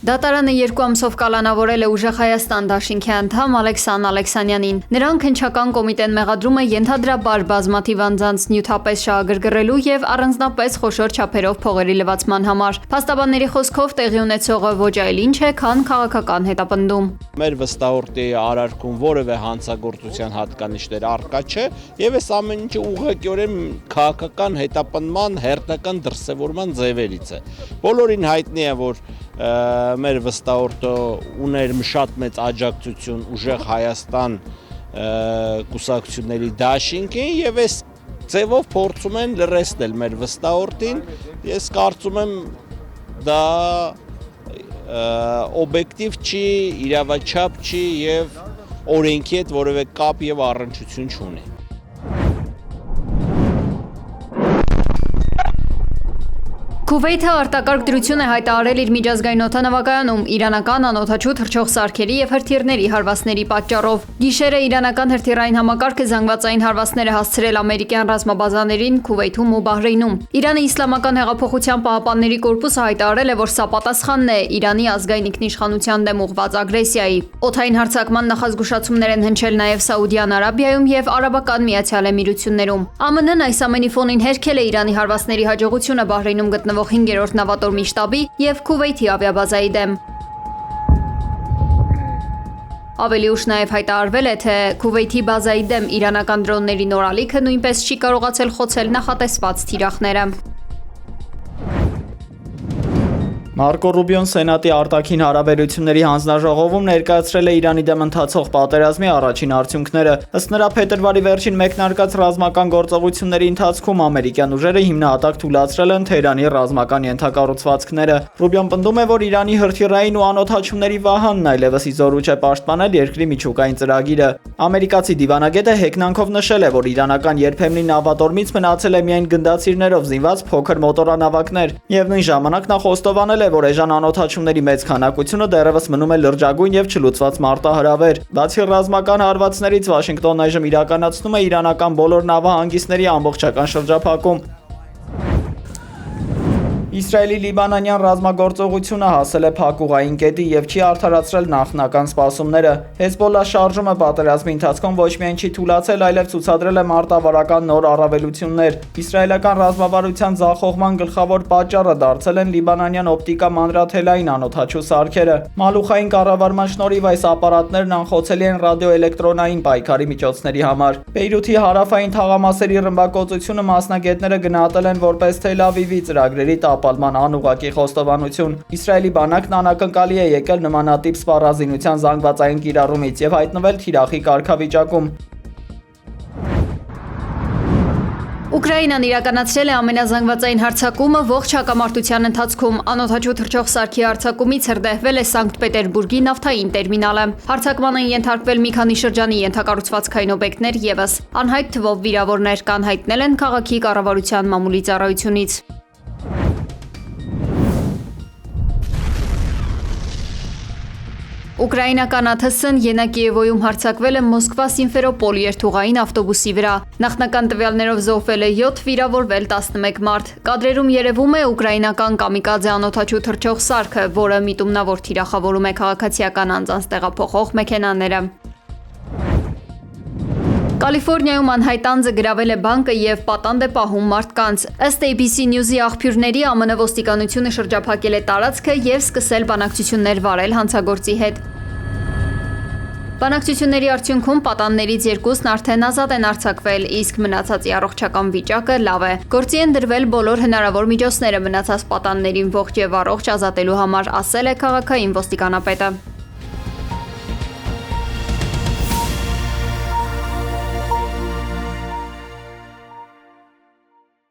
Դատարանը 2 ամսով կալանավորել է ուժեղ Հայաստան դաշինքի անդամ Ալեքսան Ալեքսանյանին։ Նրան քննչական կոմիտեն մեղադրում է ենթադրաբար բազմաթիվ անձանց նյութապես շահագրգռելու եւ առանձնապես խոշոր չափերով փողերի լվացման համար։ Փաստաբանների խոսքով տեղի ունեցողը ոչ այլ ինչ է, քան քաղաքական հետապնդում։ Մեր վստահորդի արարքում որևէ հանցագործության հատկանիշներ առկա չէ եւ այս ամեն ինչը ուղղակիորեն քաղաքական հետապնդման հերթական դրսևորման ձևերից է։ Բոլորին հայտնի է, որ մեր վստահորդը ուներ շատ մեծ աջակցություն ուժեղ Հայաստան կուսակցությունների դաշինքին եւ այս ձևով փորձում են լրացնել մեր վստահորդին։ Ես կարծում եմ դա օբյեկտիվ չի, իրավաչափ չի եւ օրենքի հետ որևէ կապ եւ առնչություն չունի։ Քուվեյթը արտակարգ դրություն է հայտարարել իր միջազգային օդանավակայանում իրանական անօդաչու թռչող սարքերի եւ հրթիռների հարվածների պատճառով։ Գիշերը իրանական հրթիռային համակարգը զանգվածային հարվածներ է հասցրել ամերիկյան ռազմաբազաներին Քուվեյթում ու Բահրեյնում։ Իրանի իսլամական հեղափոխության պահապանների կորպուսը հայտարարել է, որ սա պատասխանն է Իրանի ազգային ինքնիշխանության դեմ ուղղված ագրեսիայի։ Օդային հարձակման նախազգուշացումներ են հնչել նաեւ Սաուդյան Արաբիայում եւ Արաբական Միացյալ Էմիրություններում։ ԱՄՆ-ն այս ամենի ֆոնին հերքել է Իրանի հարվածների հաջողությունը Բահրեյնում գտնվող 5-րդ նավատորմի շտաբի և Քուվեյթի ավիաբազայի դեմ։ Ավելի ուշ նաև հայտարարվել է, թե Քուվեյթի բազայի դեմ իրանական դրոնների նոր ալիքը նույնպես չի կարողացել խոցել նախատեսված թիրախները։ Մարկո Ռուբիոն Սենատի արտաքին հարաբերությունների հանձնաժողովում ներկայացրել է Իրանի դեմ ընթացող պատերազմի առաջին արդյունքները։ Ըստ նրա, փետրվարի վերջին մեկնարկած ռազմական գործողությունների ընթացքում ամերիկյան ուժերը հիմնահատակ թույլատրել են Թեհրանի ռազմական ենթակառուցվածքները։ Ռուբիոն պնդում է, որ Իրանի հրթիռային ու անօդաչուների վահանն այլևս իզորու չէ պաշտպանել երկրի միջուկային ծրագիրը։ Ամերիկացի դիվանագետը հեգնանքով նշել է, որ իրանական երբեմնի նավատորմից մնացել է միայն գնդացիրներով զինված փոքր մոտորանավակներ, եւ նույն ժամանակ նա խոստովանել է, որ էժան անօդաչուների մեծ քանակությունը դեռևս մնում է լրջագույն եւ չլուծված մարտահրավեր։ Բացի ռազմական հարվածներից Վաշինգտոնն այժմ իրականացնում է իրանական բոլոր նավահանգիստների ամբողջական շրջափակում։ Իսրայելի լիբանանյան ռազմագործողությունը հասել է փակուղային կետի եւ չի արդարացրել նախնական սպասումները։ Հեզբոլլա շարժումը պատերազմի ընթացքում ոչ միայն չի թույլատրել, այլև ցուցադրել է մարտավարական նոր առավելություններ։ Իսրայելական ռազմավարության ձախողման գլխավոր պատճառը դարձել են լիբանանյան օպտիկա մանրաթելային անօդաչու սարքերը։ Մալուխային կառավարման շնորհիվ այս ապարատներն անխոցելի են ռադիոէլեկտրոնային պայքարի միջոցների համար։ Բեյրութի հարավային թաղամասերի ռմբակոծությունը մասնագետները գնահատել են որպես Թել Ավիվի ծրագրերի տապալման անուղղակի խոստովանություն։ Իսրայելի բանակն անակնկալի է եկել նմանատիպ սպառազինության զանգվածային կիրառումից եւ հայտնվել թիրախի կարգավիճակում։ Ուկրաինան իրականացրել է ամենազանգվածային հարձակումը ողջ հակամարտության ընթացքում։ Անօդաչու թռչող սարքի հարձակումից հրդեհվել է Սանկտ Պետերբուրգի նավթային տերմինալը։ Հարձակման են ենթարկվել մի քանի շրջանի ենթակառուցվածքային օբյեկտներ ևս։ Անհայտ թվով վիրավորներ կան, հայտնել են քաղաքի կառավարության մամուլի ծառայությունից։ Ուկրաինական ԱԹՍ-ն Յենա-Կիևոյում հարձակվել է Մոսկվա-Սիմֆերոպոլ երթուղային ավտոբուսի վրա։ Նախնական տվյալներով զոհվել է 7, վիրավորվել 11 մարդ։ Կադրերում երևում է ուկրաինական կամիկաձե անօդաչու թռչող սարքը, որը միտումնավոր թիրախավորում է քաղաքացիական անձանց տեղափոխող մեքենաները։ Կալիֆոռնիայում անհայտ անձը գրավել է բանկը եւ պատանդ է պահում մարդկանց։ Ըստ ABC News-ի աղբյուրների, ԱՄՆ ոստիկանությունը շրջափակել է տարածքը եւ սկսել բանակցություններ վարել հանցագործի հետ։ Բանակցությունների արդյունքում պատաններից 2-ն արդեն ազատ են արձակվել, իսկ մնացածի առողջական վիճակը լավ է։ Գործի են դրվել բոլոր հնարավոր միջոցները մնացած պատաններին ողջ եւ առողջ ազատելու համար, ասել է քաղաքային ոստիկանապետը։